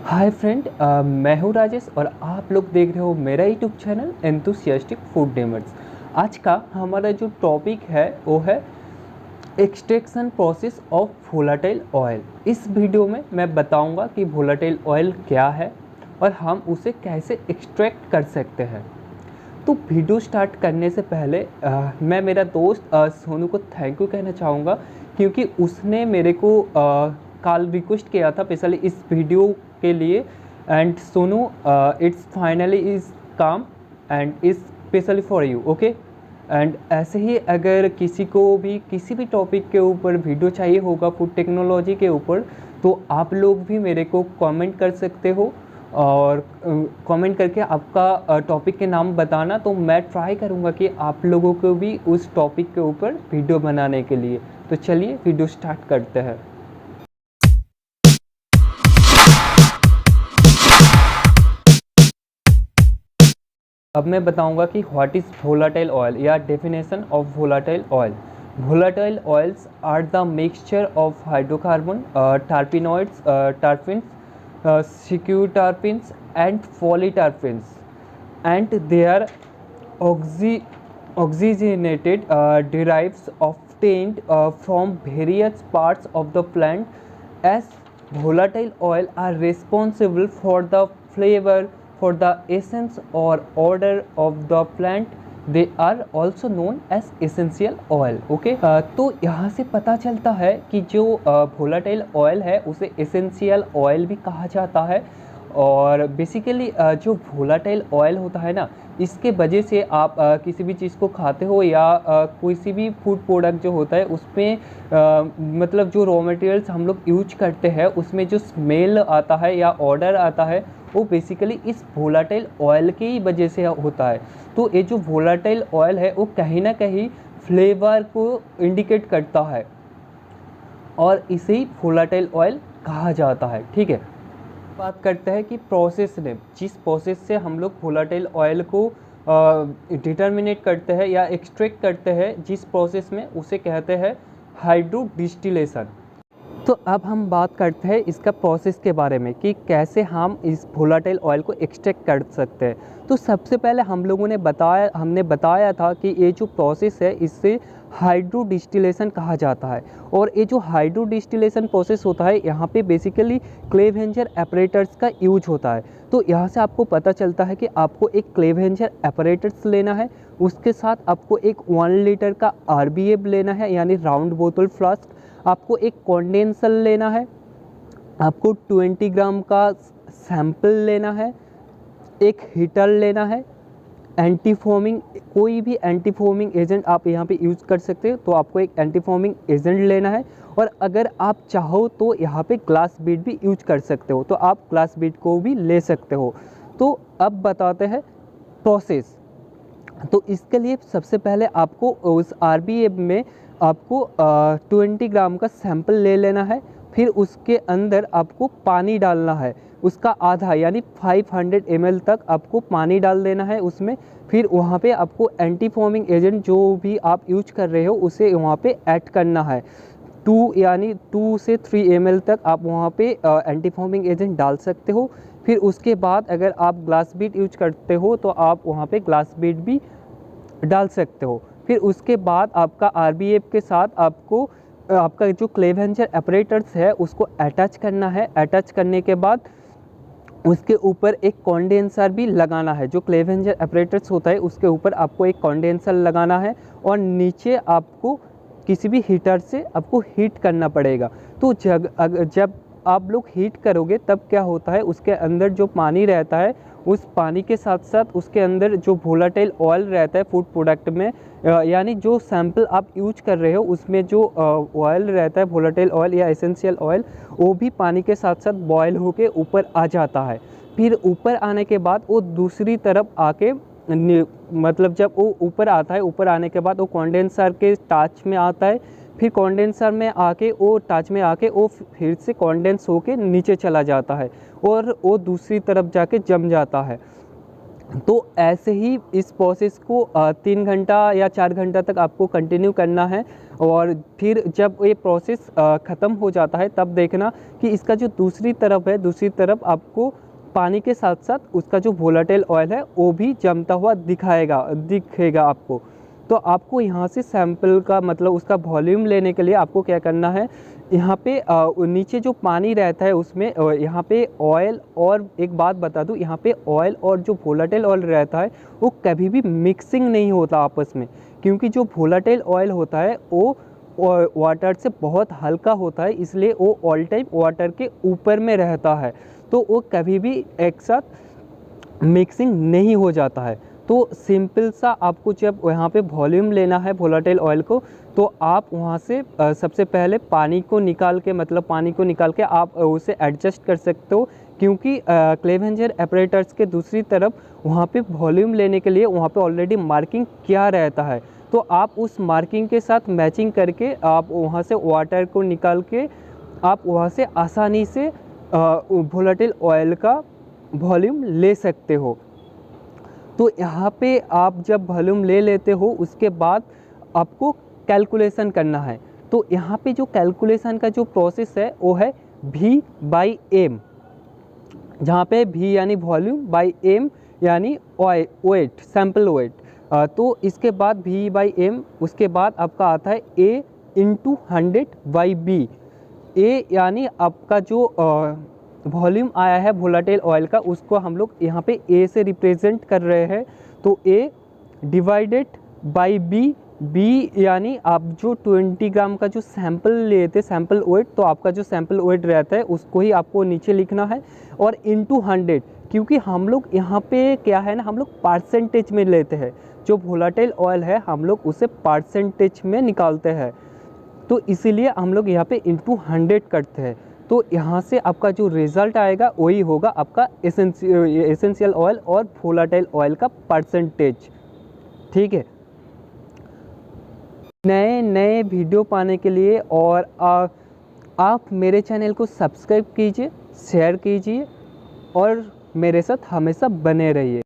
Hi friend, मैं हूँ राजेश और आप लोग देख रहे हो मेरा यूट्यूब चैनल एंथुसियास्टिक फूड डेमर्स। आज का हमारा जो टॉपिक है वो है extraction process of volatile oil. इस वीडियो में मैं बताऊंगा कि वोलाटाइल ऑयल क्या है और हम उसे कैसे एक्सट्रैक्ट कर सकते हैं। तो वीडियो स्टार्ट करने से पहले मैं मेरा दोस्त सोनू को थैंक यू कहना चाहूँगा, क्योंकि उसने मेरे को कॉल रिक्वेस्ट किया था स्पेशली इस वीडियो के लिए। And Sonu, it's finally is काम and is specially for you, okay. And ऐसे ही अगर किसी को भी किसी भी टॉपिक के ऊपर वीडियो चाहिए होगा फूड टेक्नोलॉजी के ऊपर, तो आप लोग भी मेरे को कमेंट कर सकते हो और कमेंट करके आपका टॉपिक के नाम बताना, तो मैं ट्राई करूँगा कि आप लोगों को भी उस टॉपिक के ऊपर वीडियो बनाने के लिए। तो चलिए वीडियो स्टार्ट करते हैं। अब मैं बताऊंगा कि व्हाट इज़ वोलाटाइल ऑयल या definition of volatile oil. Volatile oils are the mixture of hydrocarbon, terpenoids, terpenes, sesquiterpenes, and polyterpenes, and they are oxygenated derives obtained from various parts of the plant. As volatile oil are responsible for the flavor, for the essence or odor of the plant, they are also known as essential oil, okay. तो यहाँ से पता चलता है कि जो volatile oil है उसे एसेंशियल ऑयल भी कहा जाता है। और बेसिकली जो वोलाटाइल ऑयल होता है ना, इसके वजह से आप किसी भी चीज़ को खाते हो या कोई भी फूड प्रोडक्ट जो होता है उसमें मतलब जो रॉ मटेरियल्स हम लोग यूज करते हैं उसमें जो स्मेल आता है या ऑर्डर आता है वो बेसिकली इस वोलाटाइल ऑयल की ही वजह से होता है। तो ये जो वोलाटाइल ऑयल है वो कहीं ना कहीं फ्लेवर को इंडिकेट करता है और इसे ही वोलाटाइल ऑयल कहा जाता है, ठीक है। बात करते हैं कि प्रोसेस ने जिस प्रोसेस से हम लोग वोलाटाइल ऑयल को डिटर्मिनेट करते हैं या एक्सट्रैक्ट करते हैं, जिस प्रोसेस में उसे कहते हैं हाइड्रो डिस्टिलेशन। तो अब हम बात करते हैं इसका प्रोसेस के बारे में कि कैसे हम इस वोलाटाइल ऑयल को एक्सट्रैक्ट कर सकते हैं। तो सबसे पहले हमने बताया था कि ये जो प्रोसेस है इससे हाइड्रो डिस्टिलेशन कहा जाता है। और ये जो हाइड्रो डिस्टिलेशन प्रोसेस होता है यहाँ पे बेसिकली क्लेवेंजर एपरेटर्स का यूज होता है। तो यहाँ से आपको पता चलता है कि आपको एक क्लेवेंजर एपरेटर्स लेना है, उसके साथ आपको एक 1 लीटर का RBF लेना है यानी राउंड बोतल फ्लास्क, आपको एक कंडेंसर लेना है, आपको 20 ग्राम का सैंपल लेना है, एक हीटर लेना है, एंटी फोमिंग कोई भी एंटी फोमिंग एजेंट आप यहाँ पे यूज़ कर सकते हो, तो आपको एक एंटी फोमिंग एजेंट लेना है। और अगर आप चाहो तो यहाँ पे ग्लास बीड भी यूज कर सकते हो, तो आप ग्लास बीड को भी ले सकते हो। तो अब बताते हैं प्रोसेस। तो इसके लिए सबसे पहले आपको उस RBF में आपको 20 ग्राम का सैंपल ले लेना है। फिर उसके अंदर आपको पानी डालना है, उसका आधा यानी 500 ml तक आपको पानी डाल देना है उसमें। फिर वहाँ पे आपको एंटी फोमिंग एजेंट जो भी आप यूज कर रहे हो उसे वहाँ पे ऐड करना है। 2 से 3 ml तक आप वहाँ पे एंटी फोमिंग एजेंट डाल सकते हो। फिर उसके बाद अगर आप ग्लास बीट यूज करते हो तो आप वहाँ पे ग्लास बीट भी डाल सकते हो। फिर उसके बाद आपका RBF के साथ आपको आपका जो क्लेवेंजर एपरेटर्स है उसको अटैच करना है। अटैच करने के बाद उसके ऊपर एक कंडेंसर भी लगाना है। जो क्लेवेंजर एपरेटर्स होता है उसके ऊपर आपको एक कंडेंसर लगाना है और नीचे आपको किसी भी हीटर से आपको हीट करना पड़ेगा। तो जब आप लोग हीट करोगे तब क्या होता है, उसके अंदर जो पानी रहता है उस पानी के साथ साथ उसके अंदर जो वोलाटाइल ऑयल रहता है फूड प्रोडक्ट में, यानी जो सैंपल आप यूज कर रहे हो उसमें जो ऑयल रहता है वोलाटाइल ऑयल या एसेंशियल ऑयल, वो भी पानी के साथ साथ बॉयल होके ऊपर आ जाता है। फिर ऊपर आने के बाद वो दूसरी तरफ आके मतलब जब वो ऊपर आता है, ऊपर आने के बाद वो कंडेंसर के टच में आता है। फिर कंडेंसर में आके वो टच में आके वो फिर से कंडेंस होके नीचे चला जाता है और वो दूसरी तरफ जाके जम जाता है। तो ऐसे ही इस प्रोसेस को 3 घंटा या 4 घंटा तक आपको कंटिन्यू करना है। और फिर जब ये प्रोसेस ख़त्म हो जाता है तब देखना कि इसका जो दूसरी तरफ है, दूसरी तरफ आपको पानी के साथ साथ उसका जो वोलेटाइल ऑयल है वो भी जमता हुआ दिखेगा आपको। तो आपको यहाँ से सैंपल का मतलब उसका वॉल्यूम लेने के लिए आपको क्या करना है, यहाँ पे नीचे जो पानी रहता है उसमें यहाँ पे ऑयल, और एक बात बता दूँ, यहाँ पे ऑयल और जो वोलेटाइल ऑयल रहता है वो कभी भी मिक्सिंग नहीं होता आपस में, क्योंकि जो वोलेटाइल ऑयल होता है वो वाटर से बहुत हल्का होता है, इसलिए वो ऑल टाइम वाटर के ऊपर में रहता है, तो वो कभी भी एक साथ मिक्सिंग नहीं हो जाता है। तो सिंपल सा आपको जब यहाँ पे वॉल्यूम लेना है वोलेटाइल ऑयल को, तो आप वहाँ से सबसे पहले पानी को निकाल के आप उसे एडजस्ट कर सकते हो, क्योंकि क्लेवेंजर एपरेटर्स के दूसरी तरफ वहाँ पे वॉल्यूम लेने के लिए वहाँ पे ऑलरेडी मार्किंग किया रहता है। तो आप उस मार्किंग के साथ मैचिंग करके आप वहाँ से वाटर को निकाल के आप वहाँ से आसानी से वोलेटाइल ऑयल का वॉल्यूम ले सकते हो। तो यहाँ पे आप जब वॉल्यूम ले लेते हो उसके बाद आपको कैलकुलेशन करना है। तो यहाँ पे जो कैलकुलेशन का जो प्रोसेस है वो है V/M, जहाँ पे V यानी वॉल्यूम, बाई M यानी वेट, सैम्पल वेट। तो इसके बाद V/M, उसके बाद आपका आता है A/100/B। A यानी आपका जो वॉल्यूम आया है वोलेटाइल ऑयल का, उसको हम लोग यहाँ पे A से रिप्रेजेंट कर रहे हैं, तो A divided by B। B यानी आप जो 20 ग्राम का जो सैंपल लेते सैंपल वेट, तो आपका जो सैंपल वेट रहता है उसको ही आपको नीचे लिखना है, और इनटू 100, क्योंकि हम लोग यहाँ पे क्या है ना, हम लोग परसेंटेज में लेते हैं, जो वोलेटाइल ऑयल है हम लोग उसे परसेंटेज में निकालते हैं, तो इसीलिए हम लोग यहाँ पे इनटू 100 करते हैं। तो यहाँ से आपका जो रिज़ल्ट आएगा वही होगा आपका एसेंशियल ऑयल और वोलेटाइल ऑयल का परसेंटेज। ठीक है, नए नए वीडियो पाने के लिए और आप मेरे चैनल को सब्सक्राइब कीजिए, शेयर कीजिए और मेरे साथ हमेशा बने रहिए।